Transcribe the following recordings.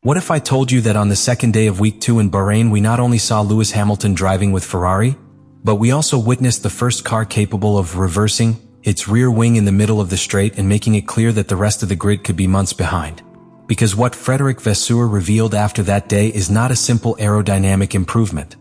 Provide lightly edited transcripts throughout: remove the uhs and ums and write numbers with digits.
What if I told you that on the second day of week 2 in Bahrain we not only saw Lewis Hamilton driving with Ferrari, but we also witnessed the first car capable of reversing its rear wing in the middle of the straight and making it clear that the rest of the grid could be months behind. Because what Frédéric Vasseur revealed after that day is not a simple aerodynamic improvement.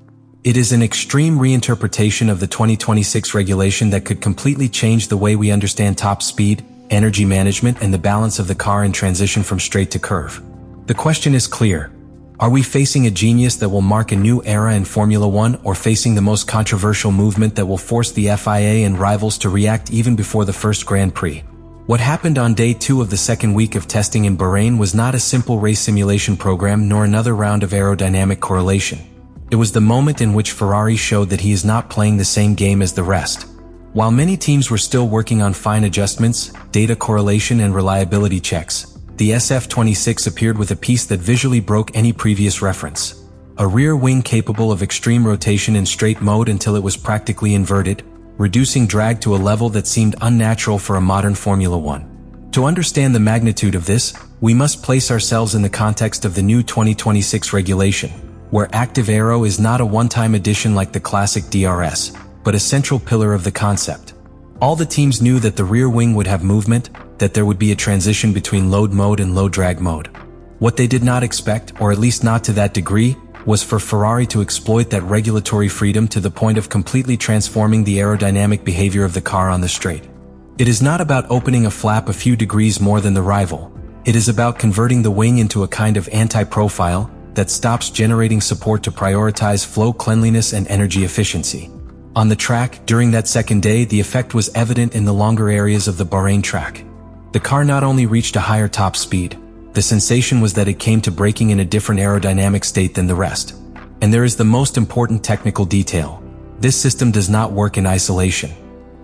It is an extreme reinterpretation of the 2026 regulation that could completely change the way we understand top speed, energy management, and the balance of the car in transition from straight to curve. The question is clear. Are we facing a genius that will mark a new era in Formula One, or facing the most controversial movement that will force the FIA and rivals to react even before the first Grand Prix? What happened on day 2 of the second week of testing in Bahrain was not a simple race simulation program nor another round of aerodynamic correlation. It was the moment in which Ferrari showed that he is not playing the same game as the rest. While many teams were still working on fine adjustments, data correlation, and reliability checks, the SF-26 appeared with a piece that visually broke any previous reference. A rear wing capable of extreme rotation in straight mode until it was practically inverted, reducing drag to a level that seemed unnatural for a modern Formula One. To understand the magnitude of this, we must place ourselves in the context of the new 2026 regulation, where active aero is not a one-time addition like the classic DRS, but a central pillar of the concept. All the teams knew that the rear wing would have movement, that there would be a transition between load mode and low drag mode. What they did not expect, or at least not to that degree, was for Ferrari to exploit that regulatory freedom to the point of completely transforming the aerodynamic behavior of the car on the straight. It is not about opening a flap a few degrees more than the rival. It is about converting the wing into a kind of anti-profile that stops generating support to prioritize flow, cleanliness, and energy efficiency. On the track, during that second day, the effect was evident in the longer areas of the Bahrain track. The car not only reached a higher top speed, the sensation was that it came to braking in a different aerodynamic state than the rest. And there is the most important technical detail. This system does not work in isolation.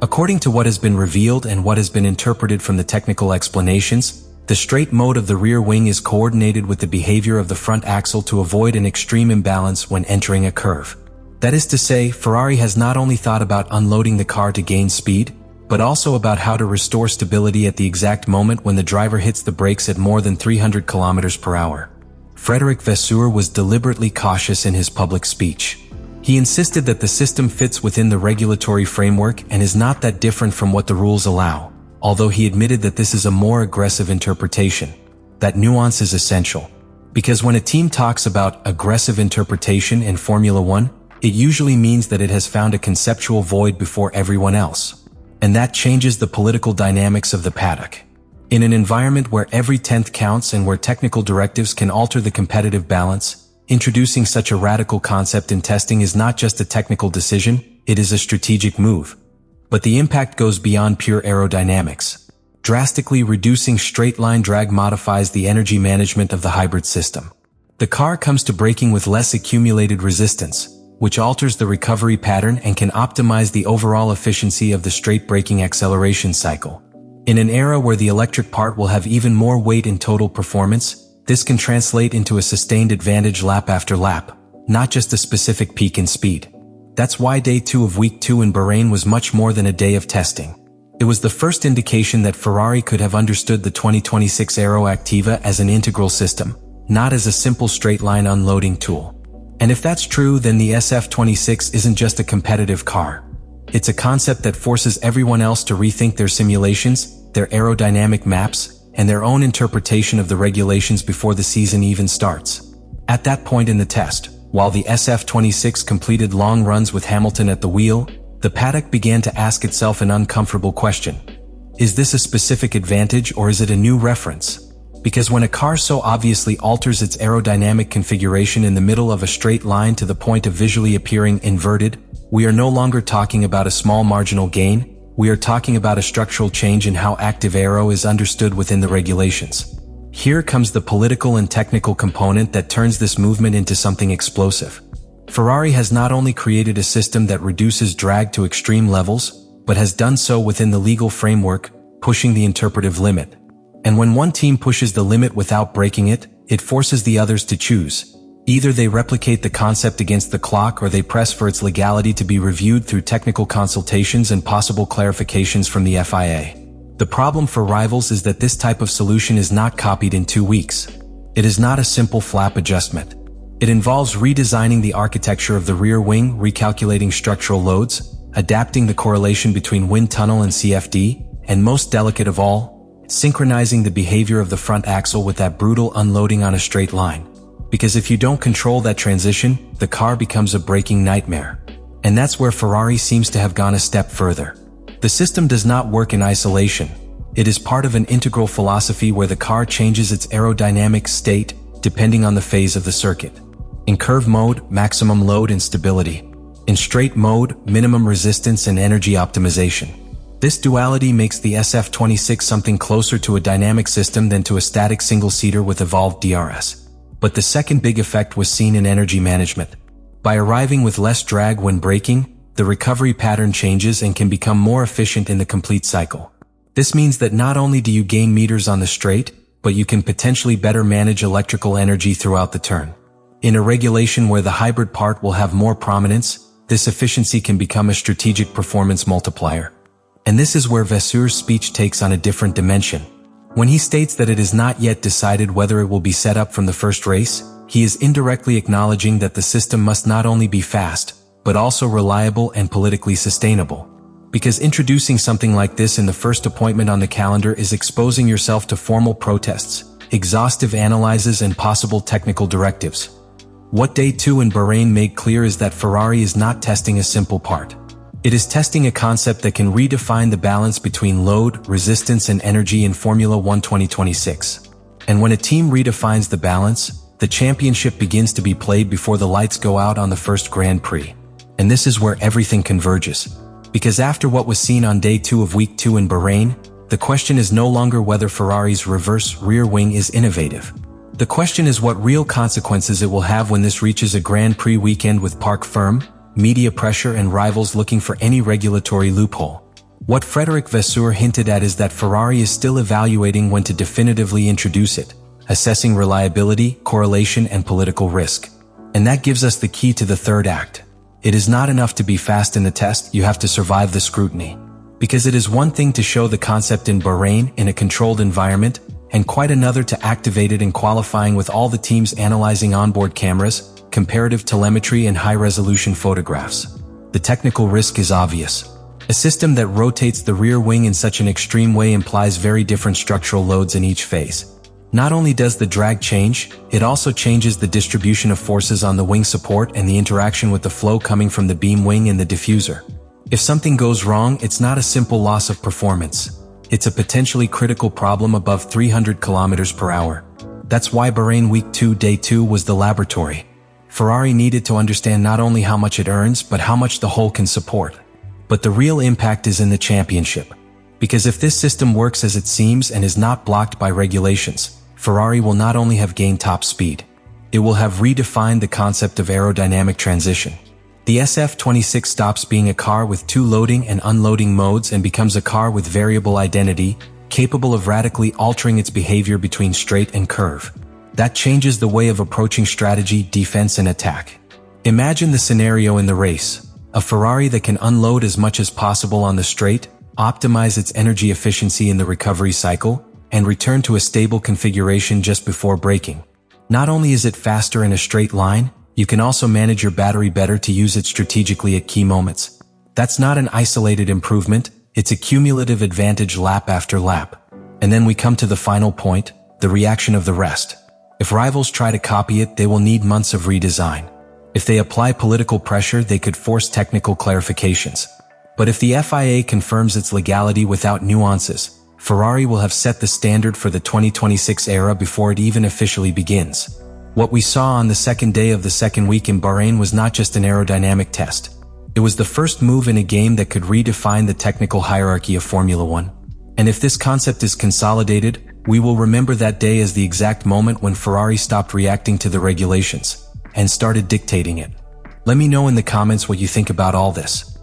According to what has been revealed and what has been interpreted from the technical explanations, the straight mode of the rear wing is coordinated with the behavior of the front axle to avoid an extreme imbalance when entering a curve. That is to say, Ferrari has not only thought about unloading the car to gain speed, but also about how to restore stability at the exact moment when the driver hits the brakes at more than 300 km per hour. Frédéric Vasseur was deliberately cautious in his public speech. He insisted that the system fits within the regulatory framework and is not that different from what the rules allow, although he admitted that this is a more aggressive interpretation. That nuance is essential, because when a team talks about aggressive interpretation in Formula One, it usually means that it has found a conceptual void before everyone else. And that changes the political dynamics of the paddock. In an environment where every tenth counts and where technical directives can alter the competitive balance, introducing such a radical concept in testing is not just a technical decision, it is a strategic move. But the impact goes beyond pure aerodynamics. Drastically reducing straight-line drag modifies the energy management of the hybrid system. The car comes to braking with less accumulated resistance, which alters the recovery pattern and can optimize the overall efficiency of the straight braking acceleration cycle. In an era where the electric part will have even more weight in total performance, this can translate into a sustained advantage lap after lap, not just a specific peak in speed. That's why day 2 of week 2 in Bahrain was much more than a day of testing. It was the first indication that Ferrari could have understood the 2026 Aero Activa as an integral system, not as a simple straight-line unloading tool. And if that's true, then the SF-26 isn't just a competitive car. It's a concept that forces everyone else to rethink their simulations, their aerodynamic maps, and their own interpretation of the regulations before the season even starts. At that point in the test, while the SF-26 completed long runs with Hamilton at the wheel, the paddock began to ask itself an uncomfortable question. Is this a specific advantage or is it a new reference? Because when a car so obviously alters its aerodynamic configuration in the middle of a straight line to the point of visually appearing inverted, we are no longer talking about a small marginal gain, we are talking about a structural change in how active aero is understood within the regulations. Here comes the political and technical component that turns this movement into something explosive. Ferrari has not only created a system that reduces drag to extreme levels, but has done so within the legal framework, pushing the interpretive limit. And when one team pushes the limit without breaking it, it forces the others to choose. Either they replicate the concept against the clock or they press for its legality to be reviewed through technical consultations and possible clarifications from the FIA. The problem for rivals is that this type of solution is not copied in 2 weeks. It is not a simple flap adjustment. It involves redesigning the architecture of the rear wing, recalculating structural loads, adapting the correlation between wind tunnel and CFD, and most delicate of all, synchronizing the behavior of the front axle with that brutal unloading on a straight line. Because if you don't control that transition, the car becomes a braking nightmare. And that's where Ferrari seems to have gone a step further. The system does not work in isolation. It is part of an integral philosophy where the car changes its aerodynamic state depending on the phase of the circuit. In curve mode, maximum load and stability. In straight mode, minimum resistance and energy optimization. This duality makes the SF-26 something closer to a dynamic system than to a static single-seater with evolved DRS. But the second big effect was seen in energy management. By arriving with less drag when braking, the recovery pattern changes and can become more efficient in the complete cycle. This means that not only do you gain meters on the straight, but you can potentially better manage electrical energy throughout the turn. In a regulation where the hybrid part will have more prominence, this efficiency can become a strategic performance multiplier. And this is where Vasseur's speech takes on a different dimension. When he states that it is not yet decided whether it will be set up from the first race, he is indirectly acknowledging that the system must not only be fast, but also reliable and politically sustainable. Because introducing something like this in the first appointment on the calendar is exposing yourself to formal protests, exhaustive analyses and possible technical directives. What Day 2 in Bahrain made clear is that Ferrari is not testing a simple part. It is testing a concept that can redefine the balance between load, resistance and energy in Formula 1 2026. And when a team redefines the balance, the championship begins to be played before the lights go out on the first Grand Prix. And this is where everything converges. Because after what was seen on Day 2 of Week 2 in Bahrain, the question is no longer whether Ferrari's reverse rear wing is innovative. The question is what real consequences it will have when this reaches a Grand Prix weekend with parc ferme, media pressure and rivals looking for any regulatory loophole. What Frédéric Vasseur hinted at is that Ferrari is still evaluating when to definitively introduce it, assessing reliability, correlation and political risk. And that gives us the key to the third act. It is not enough to be fast in the test, you have to survive the scrutiny. Because it is one thing to show the concept in Bahrain in a controlled environment, and quite another to activate it in qualifying with all the teams analyzing onboard cameras, comparative telemetry and high-resolution photographs. The technical risk is obvious. A system that rotates the rear wing in such an extreme way implies very different structural loads in each phase. Not only does the drag change, it also changes the distribution of forces on the wing support and the interaction with the flow coming from the beam wing and the diffuser. If something goes wrong, it's not a simple loss of performance. It's a potentially critical problem above 300 km per hour. That's why Bahrain Week 2 Day 2 was the laboratory. Ferrari needed to understand not only how much it earns, but how much the whole can support. But the real impact is in the championship. Because if this system works as it seems and is not blocked by regulations, Ferrari will not only have gained top speed, it will have redefined the concept of aerodynamic transition. The SF-26 stops being a car with two loading and unloading modes and becomes a car with variable identity, capable of radically altering its behavior between straight and curve. That changes the way of approaching strategy, defense and attack. Imagine the scenario in the race. A Ferrari that can unload as much as possible on the straight, optimize its energy efficiency in the recovery cycle, and return to a stable configuration just before braking. Not only is it faster in a straight line, you can also manage your battery better to use it strategically at key moments. That's not an isolated improvement, it's a cumulative advantage lap after lap. And then we come to the final point, the reaction of the rest. If rivals try to copy it, they will need months of redesign. If they apply political pressure, they could force technical clarifications. But if the FIA confirms its legality without nuances, Ferrari will have set the standard for the 2026 era before it even officially begins. What we saw on the second day of the second week in Bahrain was not just an aerodynamic test. It was the first move in a game that could redefine the technical hierarchy of Formula 1. And if this concept is consolidated, we will remember that day as the exact moment when Ferrari stopped reacting to the regulations and started dictating it. Let me know in the comments what you think about all this.